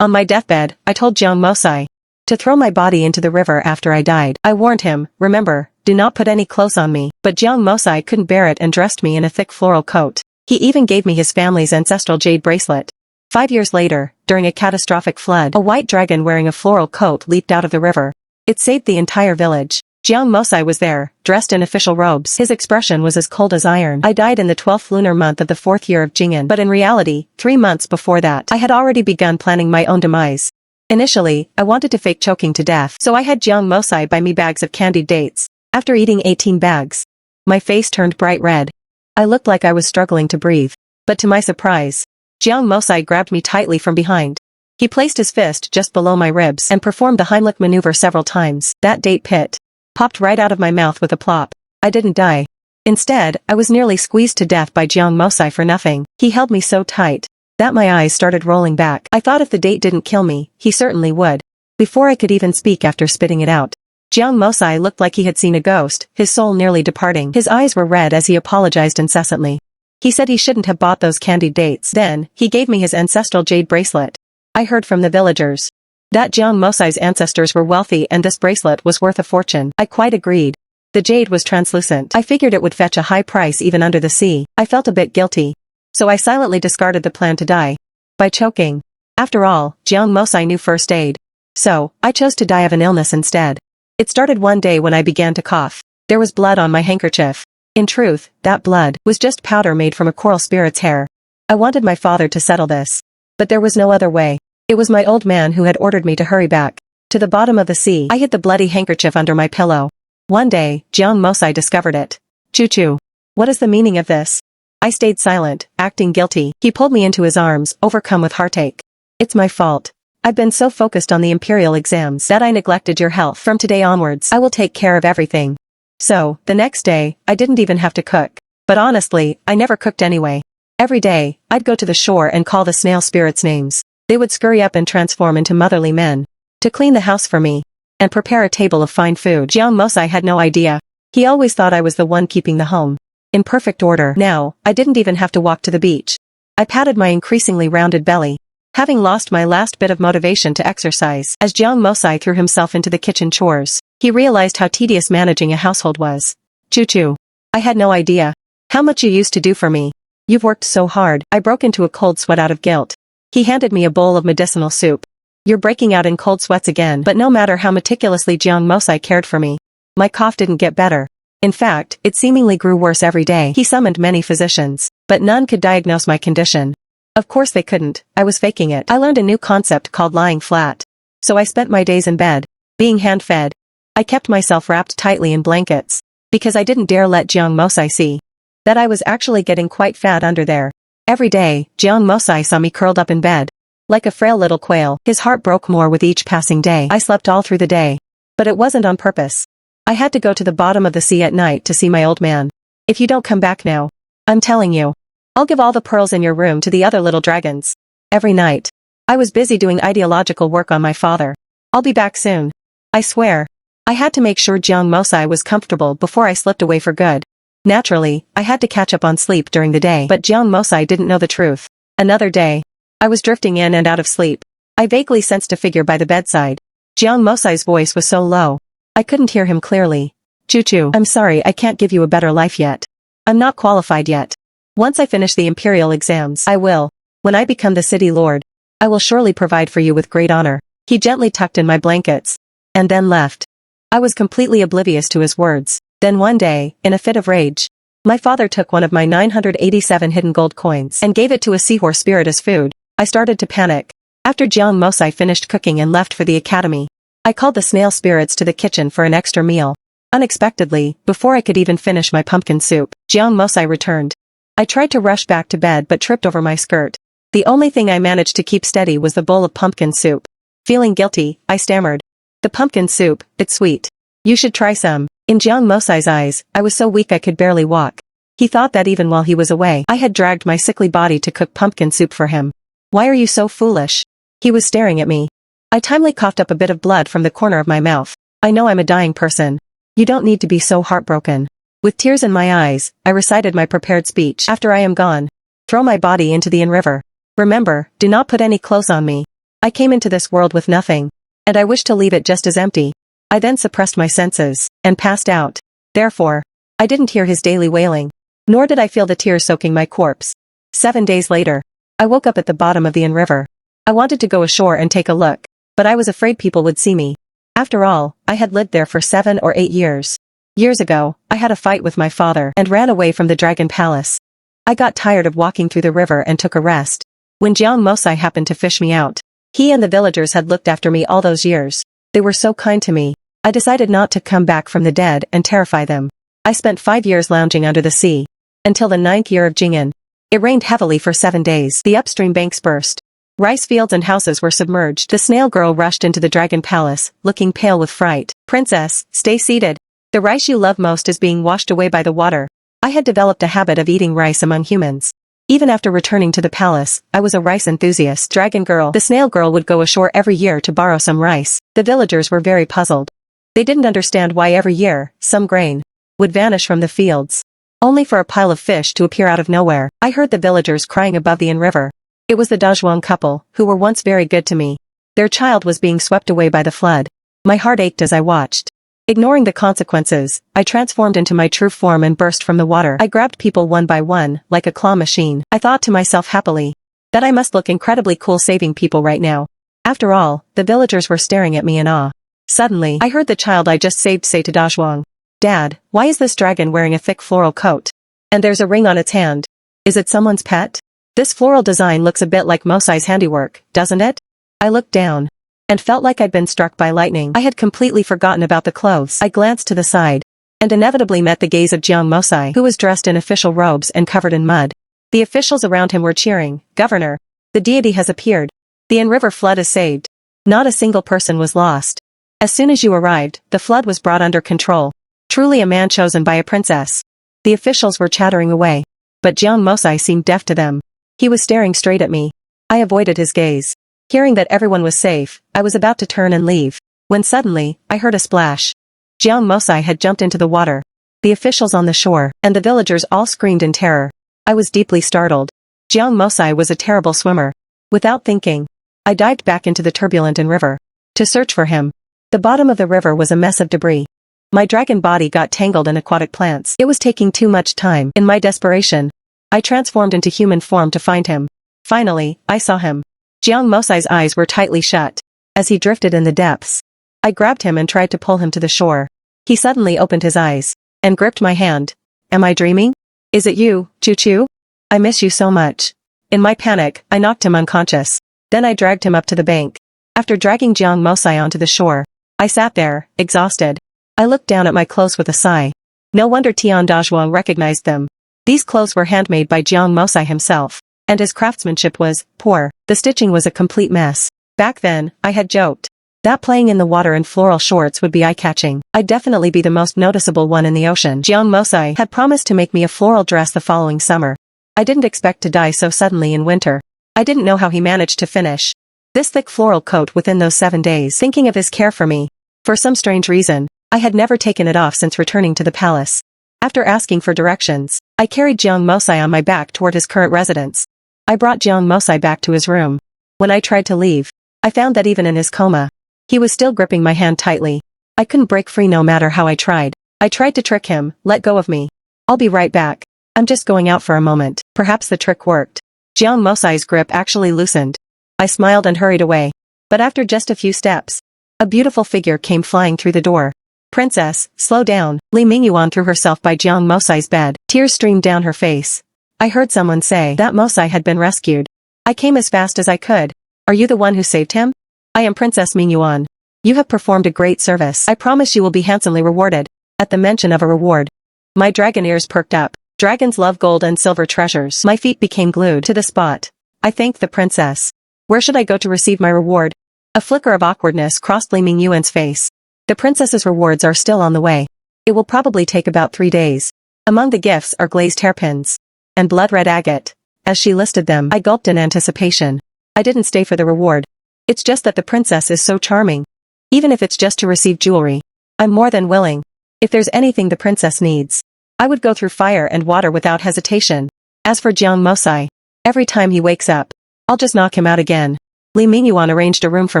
On my deathbed, I told Jiang Mosai to throw my body into the river after I died. I warned him, remember, do not put any clothes on me, but Jiang Mosai couldn't bear it and dressed me in a thick floral coat. He even gave me his family's ancestral jade bracelet. 5 years later, during a catastrophic flood, a white dragon wearing a floral coat leaped out of the river. It saved the entire village. Jiang Mosai was there, dressed in official robes. His expression was as cold as iron. I died in the 12th lunar month of the 4th year of Jing'an, but in reality, 3 months before that, I had already begun planning my own demise. Initially, I wanted to fake choking to death, so I had Jiang Mosai buy me bags of candied dates. After eating 18 bags, my face turned bright red. I looked like I was struggling to breathe. But to my surprise, Jiang Mosai grabbed me tightly from behind. He placed his fist just below my ribs and performed the Heimlich maneuver several times. That date pit popped right out of my mouth with a plop. I didn't die. Instead, I was nearly squeezed to death by Jiang Mosai for nothing. He held me so tight that my eyes started rolling back. I thought if the date didn't kill me, he certainly would. Before I could even speak after spitting it out, Jiang Mosai looked like he had seen a ghost, his soul nearly departing. His eyes were red as he apologized incessantly. He said he shouldn't have bought those candied dates. Then, he gave me his ancestral jade bracelet. I heard from the villagers that Jiang Mosai's ancestors were wealthy and this bracelet was worth a fortune. I quite agreed. The jade was translucent. I figured it would fetch a high price even under the sea. I felt a bit guilty. So I silently discarded the plan to die by choking. After all, Jiang Mosai knew first aid. So, I chose to die of an illness instead. It started one day when I began to cough. There was blood on my handkerchief. In truth, that blood was just powder made from a coral spirit's hair. I wanted my father to settle this. But there was no other way. It was my old man who had ordered me to hurry back to the bottom of the sea. I hid the bloody handkerchief under my pillow. One day, Jiang Mosai discovered it. Choo-choo. What is the meaning of this? I stayed silent, acting guilty. He pulled me into his arms, overcome with heartache. It's my fault. I've been so focused on the imperial exams that I neglected your health. From today onwards, I will take care of everything. So, the next day, I didn't even have to cook. But honestly, I never cooked anyway. Every day, I'd go to the shore and call the snail spirits names. They would scurry up and transform into motherly men to clean the house for me and prepare a table of fine food. Jiang Mosai had no idea. He always thought I was the one keeping the home in perfect order. Now, I didn't even have to walk to the beach. I patted my increasingly rounded belly, having lost my last bit of motivation to exercise. As Jiang Mosai threw himself into the kitchen chores, he realized how tedious managing a household was. Choo-choo. I had no idea how much you used to do for me. You've worked so hard. I broke into a cold sweat out of guilt. He handed me a bowl of medicinal soup. You're breaking out in cold sweats again. But no matter how meticulously Jiang Mosai cared for me, my cough didn't get better. In fact, it seemingly grew worse every day. He summoned many physicians, but none could diagnose my condition. Of course they couldn't. I was faking it. I learned a new concept called lying flat. So I spent my days in bed, being hand-fed. I kept myself wrapped tightly in blankets, because I didn't dare let Jiang Mosai see that I was actually getting quite fat under there. Every day, Jiang Mosai saw me curled up in bed, like a frail little quail. His heart broke more with each passing day. I slept all through the day. But it wasn't on purpose. I had to go to the bottom of the sea at night to see my old man. If you don't come back now, I'm telling you, I'll give all the pearls in your room to the other little dragons. Every night, I was busy doing ideological work on my father. I'll be back soon. I swear. I had to make sure Jiang Mosai was comfortable before I slipped away for good. Naturally, I had to catch up on sleep during the day, but Jiang Mosai didn't know the truth. Another day, I was drifting in and out of sleep. I vaguely sensed a figure by the bedside. Jiang Mosai's voice was so low, I couldn't hear him clearly. Choo-choo. I'm sorry, I can't give you a better life yet. I'm not qualified yet. Once I finish the imperial exams, I will. When I become the city lord, I will surely provide for you with great honor. He gently tucked in my blankets, and then left. I was completely oblivious to his words. Then one day, in a fit of rage, my father took one of my 987 hidden gold coins and gave it to a seahorse spirit as food. I started to panic. After Jiang Mosai finished cooking and left for the academy, I called the snail spirits to the kitchen for an extra meal. Unexpectedly, before I could even finish my pumpkin soup, Jiang Mosai returned. I tried to rush back to bed but tripped over my skirt. The only thing I managed to keep steady was the bowl of pumpkin soup. Feeling guilty, I stammered. The pumpkin soup, it's sweet. You should try some. In Jiang Mosai's eyes, I was so weak I could barely walk. He thought that even while he was away, I had dragged my sickly body to cook pumpkin soup for him. Why are you so foolish? He was staring at me. I timely coughed up a bit of blood from the corner of my mouth. I know I'm a dying person. You don't need to be so heartbroken. With tears in my eyes, I recited my prepared speech. After I am gone, throw my body into the Yin River. Remember, do not put any clothes on me. I came into this world with nothing. And I wished to leave it just as empty. I then suppressed my senses, and passed out. Therefore, I didn't hear his daily wailing. Nor did I feel the tears soaking my corpse. 7 days later, I woke up at the bottom of the river. I wanted to go ashore and take a look, but I was afraid people would see me. After all, I had lived there for 7 or 8 years. Years ago, I had a fight with my father and ran away from the Dragon Palace. I got tired of walking through the river and took a rest. When Jiang Mosai happened to fish me out. He and the villagers had looked after me all those years. They were so kind to me. I decided not to come back from the dead and terrify them. I spent 5 years lounging under the sea. Until the 9th year of Jing'an. It rained heavily for 7 days. The upstream banks burst. Rice fields and houses were submerged. The snail girl rushed into the Dragon Palace, looking pale with fright. "Princess, stay seated. The rice you love most is being washed away by the water." I had developed a habit of eating rice among humans. Even after returning to the palace, I was a rice enthusiast. Dragon girl. The snail girl would go ashore every year to borrow some rice. The villagers were very puzzled. They didn't understand why every year, some grain would vanish from the fields, only for a pile of fish to appear out of nowhere. I heard the villagers crying above the river. It was the Dazhuang couple, who were once very good to me. Their child was being swept away by the flood. My heart ached as I watched. Ignoring the consequences, I transformed into my true form and burst from the water. I grabbed people one by one, like a claw machine. I thought to myself happily that I must look incredibly cool saving people right now. After all, the villagers were staring at me in awe. Suddenly, I heard the child I just saved say to Dazhuang, "Dad, why is this dragon wearing a thick floral coat? And there's a ring on its hand. Is it someone's pet? This floral design looks a bit like Mosai's handiwork, doesn't it?" I looked down and felt like I'd been struck by lightning. I had completely forgotten about the clothes. I glanced to the side and inevitably met the gaze of Jiang Mosai, who was dressed in official robes and covered in mud. The officials around him were cheering, "Governor, the deity has appeared. The river flood is saved. Not a single person was lost. As soon as you arrived, the flood was brought under control. Truly a man chosen by a princess." The officials were chattering away. But Jiang Mosai seemed deaf to them. He was staring straight at me. I avoided his gaze. Hearing that everyone was safe, I was about to turn and leave, when suddenly, I heard a splash. Jiang Mosai had jumped into the water. The officials on the shore, and the villagers all screamed in terror. I was deeply startled. Jiang Mosai was a terrible swimmer. Without thinking, I dived back into the turbulent river to search for him. The bottom of the river was a mess of debris. My dragon body got tangled in aquatic plants. It was taking too much time. In my desperation, I transformed into human form to find him. Finally, I saw him. Jiang Mosai's eyes were tightly shut. As he drifted in the depths, I grabbed him and tried to pull him to the shore. He suddenly opened his eyes and gripped my hand. "Am I dreaming? Is it you, Choo Choo? I miss you so much." In my panic, I knocked him unconscious. Then I dragged him up to the bank. After dragging Jiang Mosai onto the shore, I sat there, exhausted. I looked down at my clothes with a sigh. No wonder Tian Dazhuang recognized them. These clothes were handmade by Jiang Mosai himself. And his craftsmanship was poor. The stitching was a complete mess. Back then, I had joked that playing in the water in floral shorts would be eye-catching. I'd definitely be the most noticeable one in the ocean. Jiang Mosai had promised to make me a floral dress the following summer. I didn't expect to die so suddenly in winter. I didn't know how he managed to finish this thick floral coat within those 7 days. Thinking of his care for me, for some strange reason, I had never taken it off since returning to the palace. After asking for directions, I carried Jiang Mosai on my back toward his current residence. I brought Jiang Mosai back to his room. When I tried to leave, I found that even in his coma, he was still gripping my hand tightly. I couldn't break free no matter how I tried. I tried to trick him, "Let go of me. I'll be right back. I'm just going out for a moment." Perhaps the trick worked. Jiang Mosai's grip actually loosened. I smiled and hurried away. But after just a few steps, a beautiful figure came flying through the door. "Princess, slow down." Li Mingyuan threw herself by Jiang Mosai's bed. Tears streamed down her face. I heard someone say that Mosai had been rescued. I came as fast as I could. "Are you the one who saved him?" "I am Princess Mingyuan. You have performed a great service. I promise you will be handsomely rewarded." At the mention of a reward, my dragon ears perked up. Dragons love gold and silver treasures. My feet became glued to the spot. I thanked the princess. Where should I go to receive my reward? A flicker of awkwardness crossed Li Mingyuan's face. The princess's rewards are still on the way. It will probably take about 3 days. Among the gifts are glazed hairpins and blood-red agate. As she listed them, I gulped in anticipation. I didn't stay for the reward. It's just that the princess is so charming. Even if it's just to receive jewelry, I'm more than willing. If there's anything the princess needs, I would go through fire and water without hesitation. As for Jiang Mosai, every time he wakes up, I'll just knock him out again. Li Mingyuan arranged a room for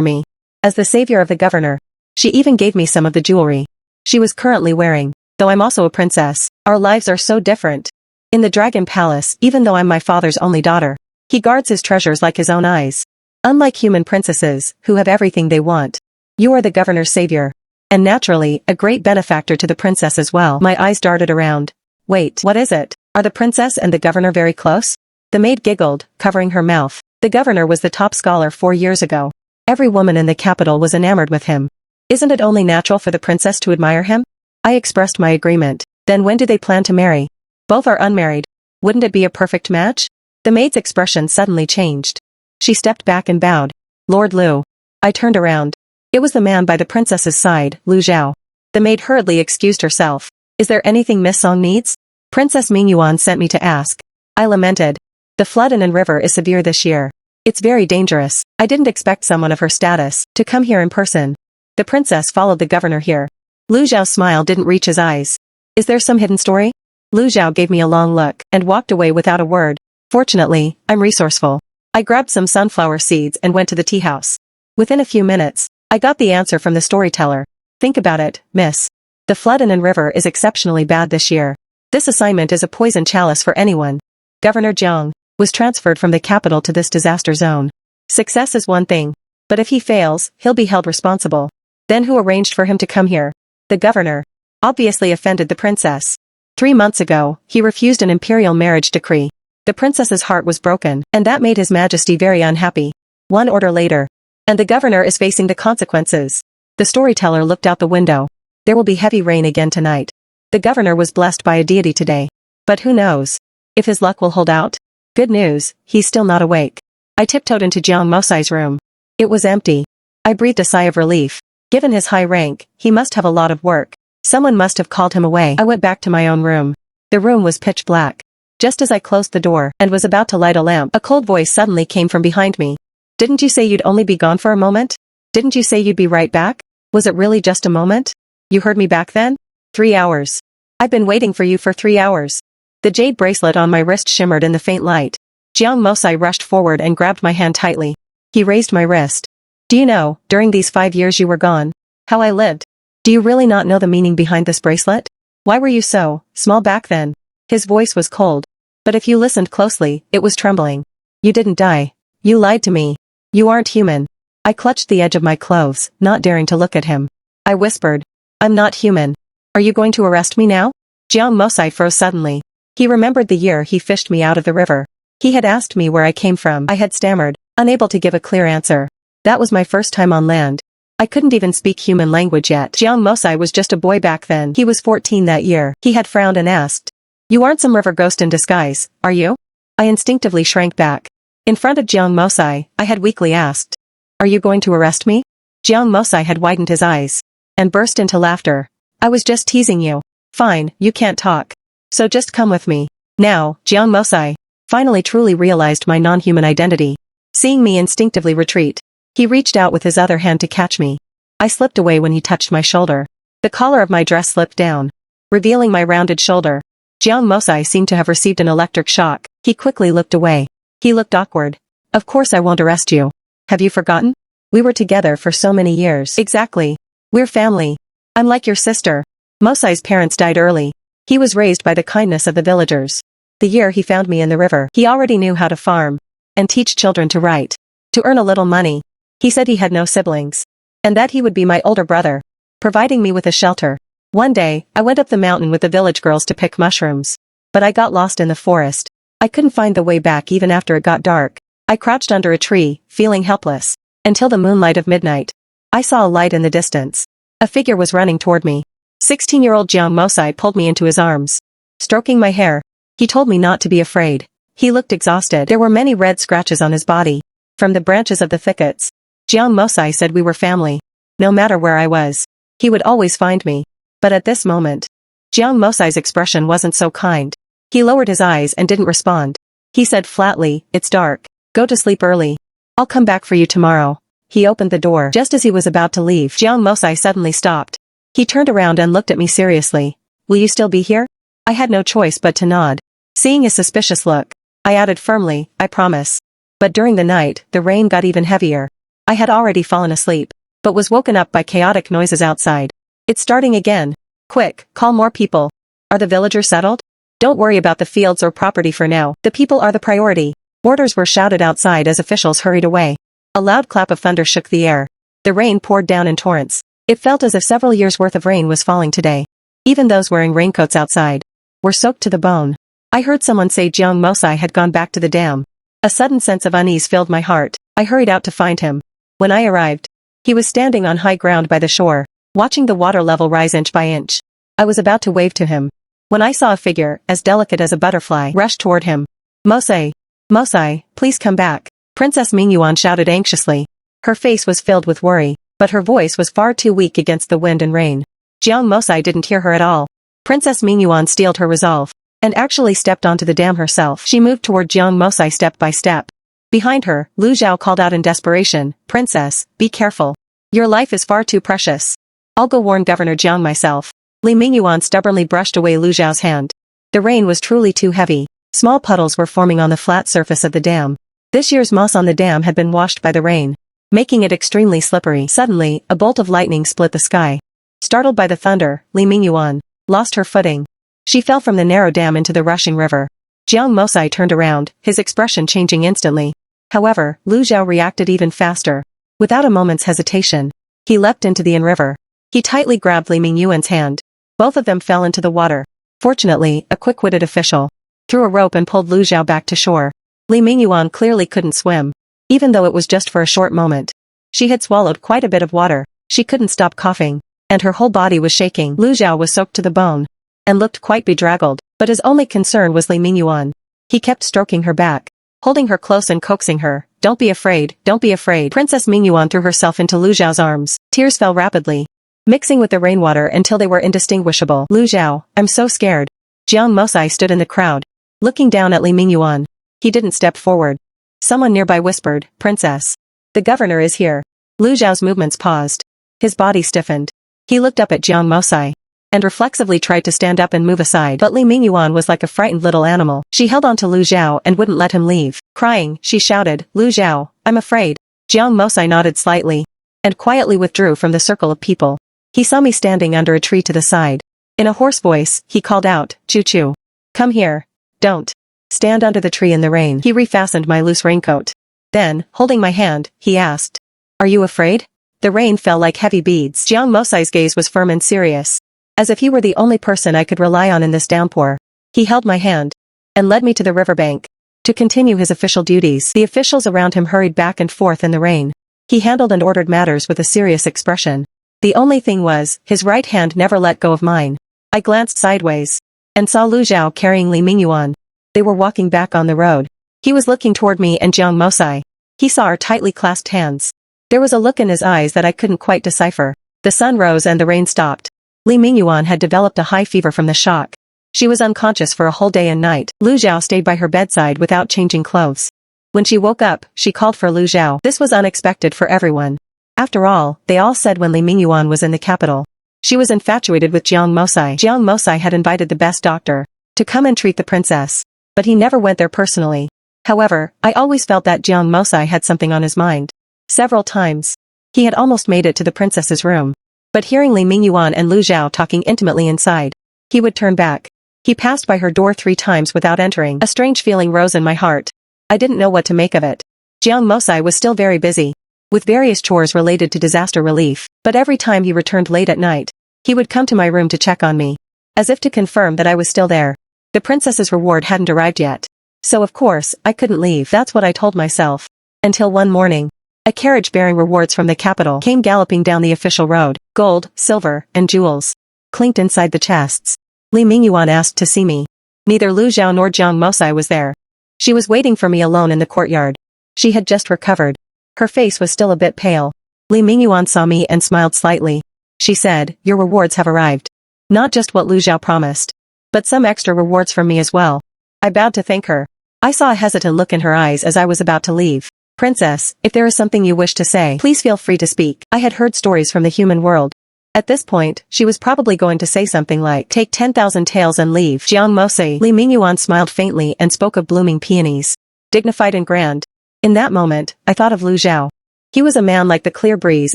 me. As the savior of the governor. She even gave me some of the jewelry she was currently wearing. Though I'm also a princess, our lives are so different. In the Dragon Palace, even though I'm my father's only daughter, he guards his treasures like his own eyes. Unlike human princesses, who have everything they want. You are the governor's savior. And naturally, a great benefactor to the princess as well. My eyes darted around. Wait, what is it? Are the princess and the governor very close? The maid giggled, covering her mouth. The governor was the top scholar 4 years ago. Every woman in the capital was enamored with him. Isn't it only natural for the princess to admire him? I expressed my agreement. Then when do they plan to marry? Both are unmarried. Wouldn't it be a perfect match? The maid's expression suddenly changed. She stepped back and bowed. Lord Lu. I turned around. It was the man by the princess's side, Lu Zhao. The maid hurriedly excused herself. Is there anything Miss Song needs? Princess Mingyuan sent me to ask. I lamented. The flood in An River is severe this year. It's very dangerous. I didn't expect someone of her status to come here in person. The princess followed the governor here. Lu Zhao's smile didn't reach his eyes. Is there some hidden story? Lu Zhao gave me a long look and walked away without a word. Fortunately, I'm resourceful. I grabbed some sunflower seeds and went to the tea house. Within a few minutes, I got the answer from the storyteller. Think about it, miss. The flood in An River is exceptionally bad this year. This assignment is a poison chalice for anyone. Governor Jiang was transferred from the capital to this disaster zone. Success is one thing, but if he fails, he'll be held responsible. Then who arranged for him to come here? The governor. Obviously offended the princess. 3 months ago, he refused an imperial marriage decree. The princess's heart was broken, and that made His Majesty very unhappy. 1 order later. And the governor is facing the consequences. The storyteller looked out the window. There will be heavy rain again tonight. The governor was blessed by a deity today. But who knows? If his luck will hold out? Good news, he's still not awake. I tiptoed into Jiang Mosai's room. It was empty. I breathed a sigh of relief. Given his high rank, he must have a lot of work. Someone must have called him away. I went back to my own room. The room was pitch black. Just as I closed the door and was about to light a lamp, a cold voice suddenly came from behind me. Didn't you say you'd only be gone for a moment? Didn't you say you'd be right back? Was it really just a moment? You heard me back then? 3 hours. I've been waiting for you for 3 hours. The jade bracelet on my wrist shimmered in the faint light. Jiang Mosai rushed forward and grabbed my hand tightly. He raised my wrist. Do you know, during these 5 years you were gone, how I lived? Do you really not know the meaning behind this bracelet? Why were you so small back then? His voice was cold. But if you listened closely, it was trembling. You didn't die. You lied to me. You aren't human. I clutched the edge of my clothes, not daring to look at him. I whispered. I'm not human. Are you going to arrest me now? Jiang Mosai froze suddenly. He remembered the year he fished me out of the river. He had asked me where I came from. I had stammered, unable to give a clear answer. That was my first time on land. I couldn't even speak human language yet. Jiang Mosai was just a boy back then. He was 14 that year. He had frowned and asked. You aren't some river ghost in disguise, are you? I instinctively shrank back. In front of Jiang Mosai, I had weakly asked. Are you going to arrest me? Jiang Mosai had widened his eyes. And burst into laughter. I was just teasing you. Fine, you can't talk. So just come with me. Now, Jiang Mosai finally truly realized my non-human identity. Seeing me instinctively retreat, he reached out with his other hand to catch me. I slipped away when he touched my shoulder. The collar of my dress slipped down, revealing my rounded shoulder. Jiang Mosai seemed to have received an electric shock. He quickly looked away. He looked awkward. Of course I won't arrest you. Have you forgotten? We were together for so many years. Exactly. We're family. I'm like your sister. Mosai's parents died early. He was raised by the kindness of the villagers. The year he found me in the river, he already knew how to farm and teach children to write, to earn a little money. He said he had no siblings, and that he would be my older brother, providing me with a shelter. One day, I went up the mountain with the village girls to pick mushrooms. But I got lost in the forest. I couldn't find the way back even after it got dark. I crouched under a tree, feeling helpless, until the moonlight of midnight. I saw a light in the distance. A figure was running toward me. 16-year-old Jiang Mosai pulled me into his arms. Stroking my hair, he told me not to be afraid. He looked exhausted. There were many red scratches on his body, from the branches of the thickets. Jiang Mosai said we were family. No matter where I was, he would always find me. But at this moment, Jiang Mosai's expression wasn't so kind. He lowered his eyes and didn't respond. He said flatly, it's dark. Go to sleep early. I'll come back for you tomorrow. He opened the door. Just as he was about to leave, Jiang Mosai suddenly stopped. He turned around and looked at me seriously. Will you still be here? I had no choice but to nod. Seeing his suspicious look, I added firmly, I promise. But during the night, the rain got even heavier. I had already fallen asleep, but was woken up by chaotic noises outside. It's starting again. Quick, call more people. Are the villagers settled? Don't worry about the fields or property for now. The people are the priority. Orders were shouted outside as officials hurried away. A loud clap of thunder shook the air. The rain poured down in torrents. It felt as if several years' worth of rain was falling today. Even those wearing raincoats outside were soaked to the bone. I heard someone say Jiang Mosai had gone back to the dam. A sudden sense of unease filled my heart. I hurried out to find him. When I arrived, he was standing on high ground by the shore, watching the water level rise inch by inch. I was about to wave to him, when I saw a figure, as delicate as a butterfly, rush toward him. Mosai. Mosai, please come back. Princess Mingyuan shouted anxiously. Her face was filled with worry, but her voice was far too weak against the wind and rain. Jiang Mosai didn't hear her at all. Princess Mingyuan steeled her resolve, and actually stepped onto the dam herself. She moved toward Jiang Mosai step by step. Behind her, Lu Zhao called out in desperation, Princess, be careful. Your life is far too precious. I'll go warn Governor Jiang myself. Li Mingyuan stubbornly brushed away Lu Zhao's hand. The rain was truly too heavy. Small puddles were forming on the flat surface of the dam. This year's moss on the dam had been washed by the rain, making it extremely slippery. Suddenly, a bolt of lightning split the sky. Startled by the thunder, Li Mingyuan lost her footing. She fell from the narrow dam into the rushing river. Jiang Mosai turned around, his expression changing instantly. However, Lu Zhao reacted even faster. Without a moment's hesitation, he leapt into the river. He tightly grabbed Li Mingyuan's hand. Both of them fell into the water. Fortunately, a quick-witted official threw a rope and pulled Lu Zhao back to shore. Li Mingyuan clearly couldn't swim, even though it was just for a short moment. She had swallowed quite a bit of water. She couldn't stop coughing, and her whole body was shaking. Lu Zhao was soaked to the bone, and looked quite bedraggled, but his only concern was Li Mingyuan. He kept stroking her back, holding her close and coaxing her. Don't be afraid, don't be afraid. Princess Mingyuan threw herself into Lu Zhao's arms. Tears fell rapidly, mixing with the rainwater until they were indistinguishable. Lu Zhao, I'm so scared. Jiang Mosai stood in the crowd, looking down at Li Mingyuan. He didn't step forward. Someone nearby whispered, Princess. The governor is here. Lu Zhao's movements paused. His body stiffened. He looked up at Jiang Mosai, and reflexively tried to stand up and move aside. But Li Mingyuan was like a frightened little animal. She held on to Lu Zhao and wouldn't let him leave. Crying, she shouted, Lu Zhao, I'm afraid. Jiang Mosai nodded slightly, and quietly withdrew from the circle of people. He saw me standing under a tree to the side. In a hoarse voice, he called out, Choo Choo. Come here. Don't stand under the tree in the rain. He refastened my loose raincoat. Then, holding my hand, he asked, Are you afraid? The rain fell like heavy beads. Jiang Mosai's gaze was firm and serious, as if he were the only person I could rely on in this downpour. He held my hand and led me to the riverbank to continue his official duties. The officials around him hurried back and forth in the rain. He handled and ordered matters with a serious expression. The only thing was, his right hand never let go of mine. I glanced sideways and saw Lu Zhao carrying Li Mingyuan. They were walking back on the road. He was looking toward me and Jiang Mosai. He saw our tightly clasped hands. There was a look in his eyes that I couldn't quite decipher. The sun rose and the rain stopped. Li Mingyuan had developed a high fever from the shock. She was unconscious for a whole day and night. Lu Zhao stayed by her bedside without changing clothes. When she woke up, she called for Lu Zhao. This was unexpected for everyone. After all, they all said when Li Mingyuan was in the capital, she was infatuated with Jiang Mosai. Jiang Mosai had invited the best doctor to come and treat the princess, but he never went there personally. However, I always felt that Jiang Mosai had something on his mind. Several times, he had almost made it to the princess's room. But hearing Li Mingyuan and Lu Zhao talking intimately inside, he would turn back. He passed by her door 3 times without entering. A strange feeling rose in my heart. I didn't know what to make of it. Jiang Mosai was still very busy with various chores related to disaster relief, but every time he returned late at night, he would come to my room to check on me, as if to confirm that I was still there. The princess's reward hadn't arrived yet, so of course, I couldn't leave. That's what I told myself. Until one morning, a carriage bearing rewards from the capital came galloping down the official road. Gold, silver, and jewels clinked inside the chests. Li Mingyuan asked to see me. Neither Lu Zhao nor Jiang Mosai was there. She was waiting for me alone in the courtyard. She had just recovered. Her face was still a bit pale. Li Mingyuan saw me and smiled slightly. She said, Your rewards have arrived. Not just what Lu Zhao promised, but some extra rewards from me as well. I bowed to thank her. I saw a hesitant look in her eyes as I was about to leave. Princess, if there is something you wish to say, please feel free to speak. I had heard stories from the human world. At this point, she was probably going to say something like, take 10,000 taels and leave. Jiang Mosai. Li Mingyuan smiled faintly and spoke of blooming peonies. Dignified and grand. In that moment, I thought of Lu Zhao. He was a man like the clear breeze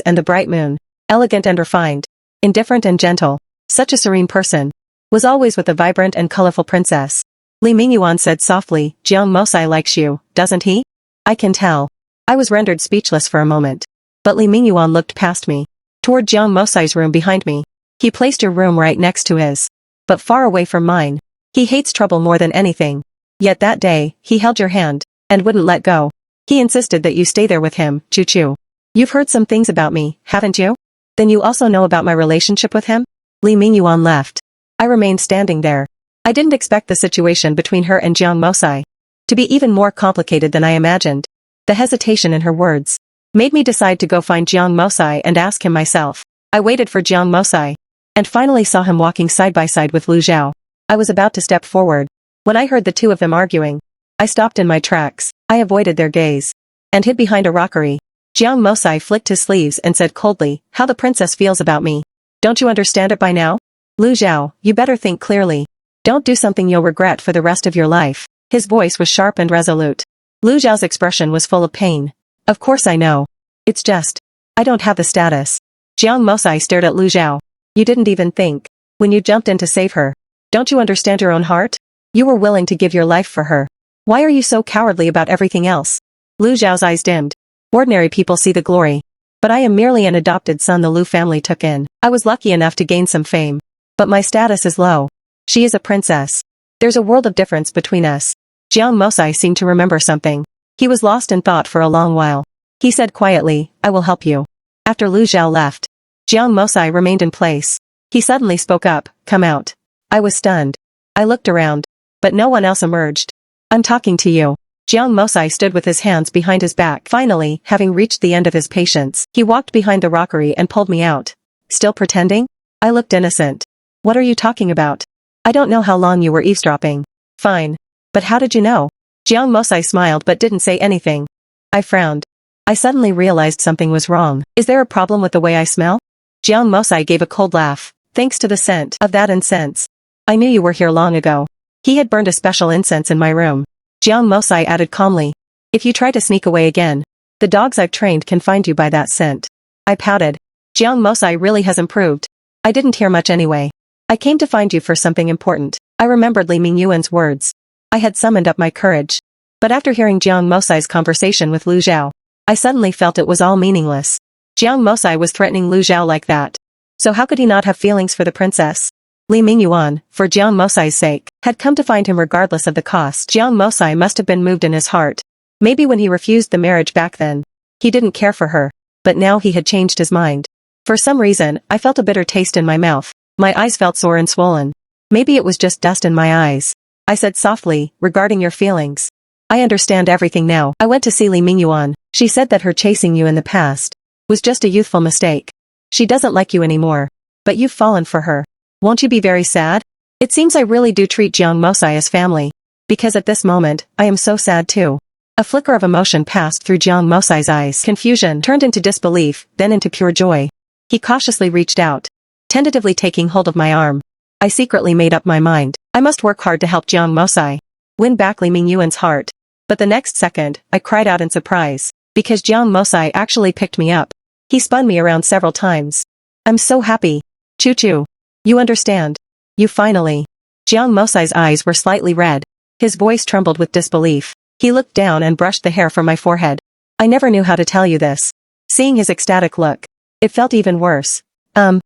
and the bright moon, elegant and refined, indifferent and gentle, such a serene person. Was always with a vibrant and colorful princess. Li Mingyuan said softly, Jiang Mosai likes you, doesn't he? I can tell. I was rendered speechless for a moment. But Li Mingyuan looked past me, toward Jiang Mosai's room behind me. He placed your room right next to his, but far away from mine. He hates trouble more than anything. Yet that day, he held your hand, and wouldn't let go. He insisted that you stay there with him, Chu. You've heard some things about me, haven't you? Then you also know about my relationship with him? Li Mingyuan left. I remained standing there. I didn't expect the situation between her and Jiang Mosai to be even more complicated than I imagined. The hesitation in her words made me decide to go find Jiang Mosai and ask him myself. I waited for Jiang Mosai, and finally saw him walking side by side with Lu Zhao. I was about to step forward, when I heard the two of them arguing. I stopped in my tracks. I avoided their gaze, and hid behind a rockery. Jiang Mosai flicked his sleeves and said coldly, how the princess feels about me. Don't you understand it by now? Lu Zhao, you better think clearly. Don't do something you'll regret for the rest of your life. His voice was sharp and resolute. Lu Zhao's expression was full of pain. Of course I know. It's just, I don't have the status. Jiang Mosai stared at Lu Zhao. You didn't even think, when you jumped in to save her. Don't you understand your own heart? You were willing to give your life for her. Why are you so cowardly about everything else? Lu Zhao's eyes dimmed. Ordinary people see the glory. But I am merely an adopted son the Lu family took in. I was lucky enough to gain some fame. But my status is low. She is a princess. There's a world of difference between us. Jiang Mosai seemed to remember something. He was lost in thought for a long while. He said quietly, I will help you. After Lu Zhao left, Jiang Mosai remained in place. He suddenly spoke up, come out. I was stunned. I looked around, but no one else emerged. I'm talking to you. Jiang Mosai stood with his hands behind his back. Finally, having reached the end of his patience, he walked behind the rockery and pulled me out. Still pretending? I looked innocent. What are you talking about? I don't know how long you were eavesdropping. Fine. But how did you know? Jiang Mosai smiled but didn't say anything. I frowned. I suddenly realized something was wrong. Is there a problem with the way I smell? Jiang Mosai gave a cold laugh. Thanks to the scent of that incense. I knew you were here long ago. He had burned a special incense in my room. Jiang Mosai added calmly. If you try to sneak away again, the dogs I've trained can find you by that scent. I pouted. Jiang Mosai really has improved. I didn't hear much anyway. I came to find you for something important. I remembered Li Mingyuan's words. I had summoned up my courage. But after hearing Jiang Mosai's conversation with Lu Zhao, I suddenly felt it was all meaningless. Jiang Mosai was threatening Lu Zhao like that. So how could he not have feelings for the princess? Li Mingyuan, for Jiang Mosai's sake, had come to find him regardless of the cost. Jiang Mosai must have been moved in his heart. Maybe when he refused the marriage back then, he didn't care for her, but now he had changed his mind. For some reason, I felt a bitter taste in my mouth. My eyes felt sore and swollen. Maybe it was just dust in my eyes. I said softly, regarding your feelings. I understand everything now. I went to see Li Mingyuan. She said that her chasing you in the past was just a youthful mistake. She doesn't like you anymore. But you've fallen for her. Won't you be very sad? It seems I really do treat Jiang Mosai as family. Because at this moment, I am so sad too. A flicker of emotion passed through Jiang Mosai's eyes. Confusion turned into disbelief, then into pure joy. He cautiously reached out, tentatively taking hold of my arm. I secretly made up my mind. I must work hard to help Jiang Mosai win back Li Mingyuan's heart. But the next second, I cried out in surprise, because Jiang Mosai actually picked me up. He spun me around several times. I'm so happy. Choo-choo. You understand. You finally. Jiang Mosai's eyes were slightly red. His voice trembled with disbelief. He looked down and brushed the hair from my forehead. I never knew how to tell you this. Seeing his ecstatic look, it felt even worse. I'll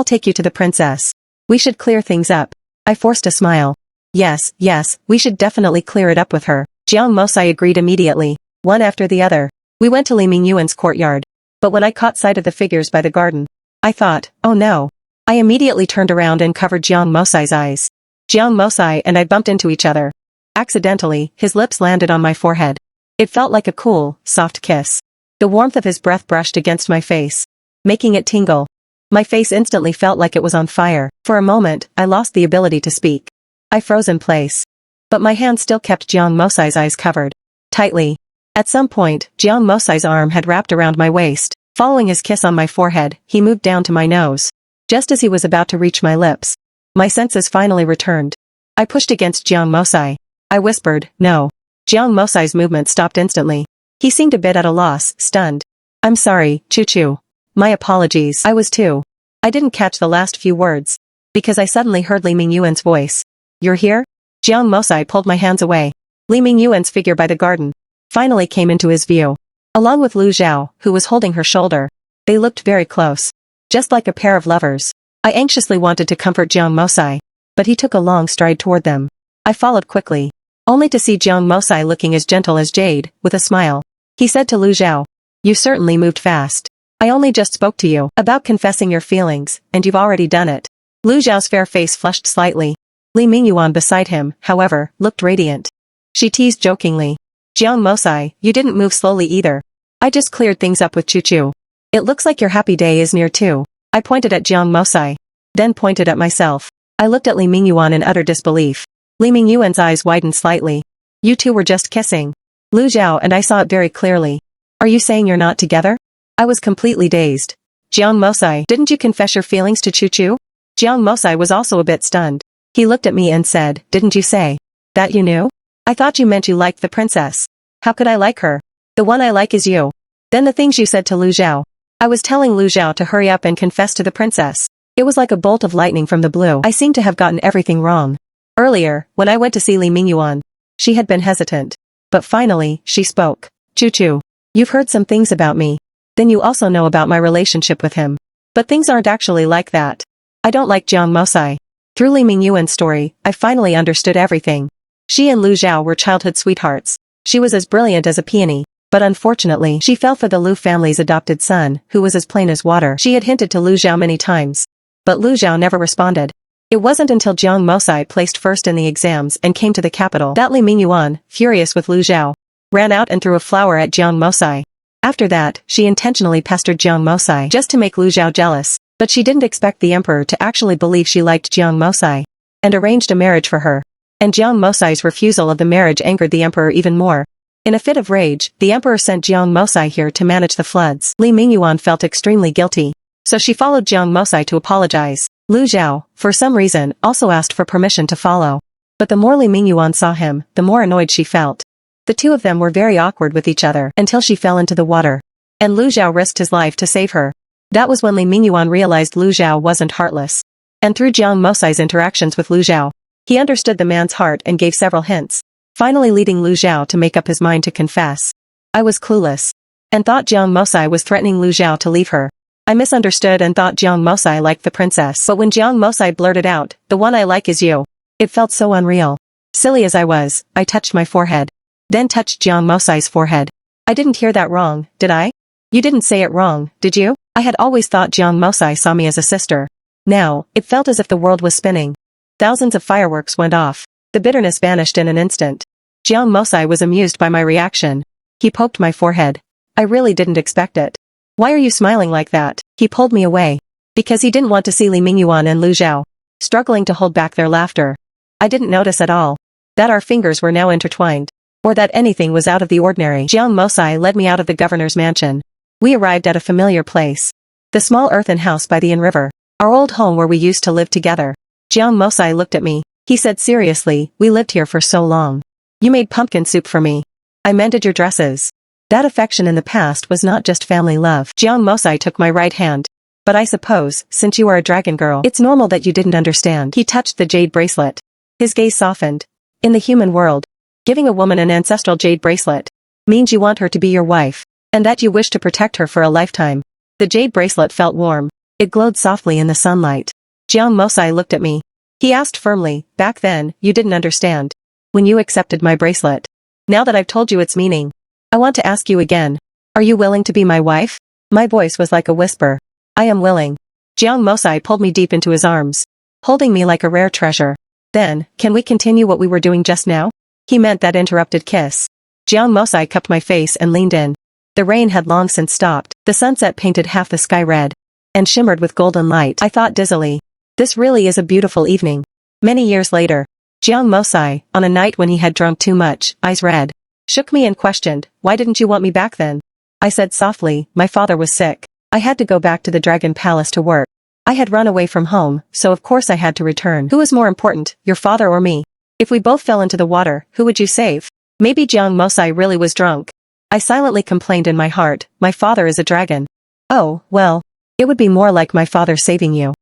take you to the princess. We should clear things up. I forced a smile. Yes, we should definitely clear it up with her. Jiang Mosai agreed immediately, one after the other. We went to Li Mingyuan's courtyard. But when I caught sight of the figures by the garden, I thought, oh no. I immediately turned around and covered Jiang Mosai's eyes. Jiang Mosai and I bumped into each other. Accidentally, his lips landed on my forehead. It felt like a cool, soft kiss. The warmth of his breath brushed against my face, making it tingle. My face instantly felt like it was on fire. For a moment, I lost the ability to speak. I froze in place. But my hand still kept Jiang Mosai's eyes covered tightly. At some point, Jiang Mosai's arm had wrapped around my waist. Following his kiss on my forehead, he moved down to my nose. Just as he was about to reach my lips, my senses finally returned. I pushed against Jiang Mosai. I whispered, no. Jiang Mosai's movement stopped instantly. He seemed a bit at a loss, stunned. I'm sorry, Choo-choo. My apologies. I was too. I didn't catch the last few words. Because I suddenly heard Li Mingyuan's voice. You're here? Jiang Mosai pulled my hands away. Li Mingyuan's figure by the garden finally came into his view. Along with Lu Zhao, who was holding her shoulder. They looked very close. Just like a pair of lovers. I anxiously wanted to comfort Jiang Mosai. But he took a long stride toward them. I followed quickly. Only to see Jiang Mosai looking as gentle as Jade, with a smile. He said to Lu Zhao. You certainly moved fast. I only just spoke to you about confessing your feelings, and you've already done it. Lu Zhao's fair face flushed slightly. Li Mingyuan beside him, however, looked radiant. She teased jokingly. Jiang Mosai, you didn't move slowly either. I just cleared things up with Choo-choo. It looks like your happy day is near too. I pointed at Jiang Mosai. Then pointed at myself. I looked at Li Mingyuan in utter disbelief. Li Mingyuan's eyes widened slightly. You two were just kissing. Lu Zhao and I saw it very clearly. Are you saying you're not together? I was completely dazed. Jiang Mosai, didn't you confess your feelings to Choo-choo? Jiang Mosai was also a bit stunned. He looked at me and said, didn't you say that you knew? I thought you meant you liked the princess. How could I like her? The one I like is you. Then the things you said to Lu Zhao. I was telling Lu Zhao to hurry up and confess to the princess. It was like a bolt of lightning from the blue. I seemed to have gotten everything wrong. Earlier, when I went to see Li Mingyuan, she had been hesitant. But finally, she spoke. Choo-choo. You've heard some things about me. Then you also know about my relationship with him. But things aren't actually like that. I don't like Jiang Mosai. Through Li Mingyuan's story, I finally understood everything. She and Lu Zhao were childhood sweethearts. She was as brilliant as a peony. But unfortunately, she fell for the Lu family's adopted son, who was as plain as water. She had hinted to Lu Zhao many times. But Lu Zhao never responded. It wasn't until Jiang Mosai placed first in the exams and came to the capital that Li Mingyuan, furious with Lu Zhao, ran out and threw a flower at Jiang Mosai. After that, she intentionally pestered Jiang Mosai just to make Lu Zhao jealous, but she didn't expect the emperor to actually believe she liked Jiang Mosai, and arranged a marriage for her. And Jiang Mosai's refusal of the marriage angered the emperor even more. In a fit of rage, the emperor sent Jiang Mosai here to manage the floods. Li Mingyuan felt extremely guilty, so she followed Jiang Mosai to apologize. Lu Zhao, for some reason, also asked for permission to follow. But the more Li Mingyuan saw him, the more annoyed she felt. The two of them were very awkward with each other until she fell into the water. And Lu Zhao risked his life to save her. That was when Li Mingyuan realized Lu Zhao wasn't heartless. And through Jiang Mosai's interactions with Lu Zhao, he understood the man's heart and gave several hints, finally leading Lu Zhao to make up his mind to confess. I was clueless. And thought Jiang Mosai was threatening Lu Zhao to leave her. I misunderstood and thought Jiang Mosai liked the princess. But when Jiang Mosai blurted out, the one I like is you, it felt so unreal. Silly as I was, I touched my forehead. Then touched Jiang Mosai's forehead. I didn't hear that wrong, did I? You didn't say it wrong, did you? I had always thought Jiang Mosai saw me as a sister. Now, it felt as if the world was spinning. Thousands of fireworks went off. The bitterness vanished in an instant. Jiang Mosai was amused by my reaction. He poked my forehead. I really didn't expect it. Why are you smiling like that? He pulled me away. Because he didn't want to see Li Mingyuan and Lu Zhao struggling to hold back their laughter. I didn't notice at all that our fingers were now intertwined, or that anything was out of the ordinary. Jiang Mosai led me out of the governor's mansion. We arrived at a familiar place. The small earthen house by the Yin River. Our old home where we used to live together. Jiang Mosai looked at me. He said seriously, we lived here for so long. You made pumpkin soup for me. I mended your dresses. That affection in the past was not just family love. Jiang Mosai took my right hand. But I suppose, since you are a dragon girl, it's normal that you didn't understand. He touched the jade bracelet. His gaze softened. In the human world, giving a woman an ancestral jade bracelet means you want her to be your wife, and that you wish to protect her for a lifetime. The jade bracelet felt warm. It glowed softly in the sunlight. Jiang Mosai looked at me. He asked firmly, back then, you didn't understand. When you accepted my bracelet. Now that I've told you its meaning, I want to ask you again. Are you willing to be my wife? My voice was like a whisper. I am willing. Jiang Mosai pulled me deep into his arms, holding me like a rare treasure. Then, can we continue what we were doing just now? He meant that interrupted kiss. Jiang Mosai cupped my face and leaned in. The rain had long since stopped. The sunset painted half the sky red and shimmered with golden light. I thought dizzily. This really is a beautiful evening. Many years later, Jiang Mosai, on a night when he had drunk too much, eyes red, shook me and questioned, why didn't you want me back then? I said softly, my father was sick. I had to go back to the Dragon Palace to work. I had run away from home, so of course I had to return. Who is more important, your father or me? If we both fell into the water, who would you save? Maybe Jiang Mosai really was drunk. I silently complained in my heart, my father is a dragon. Oh, well. It would be more like my father saving you.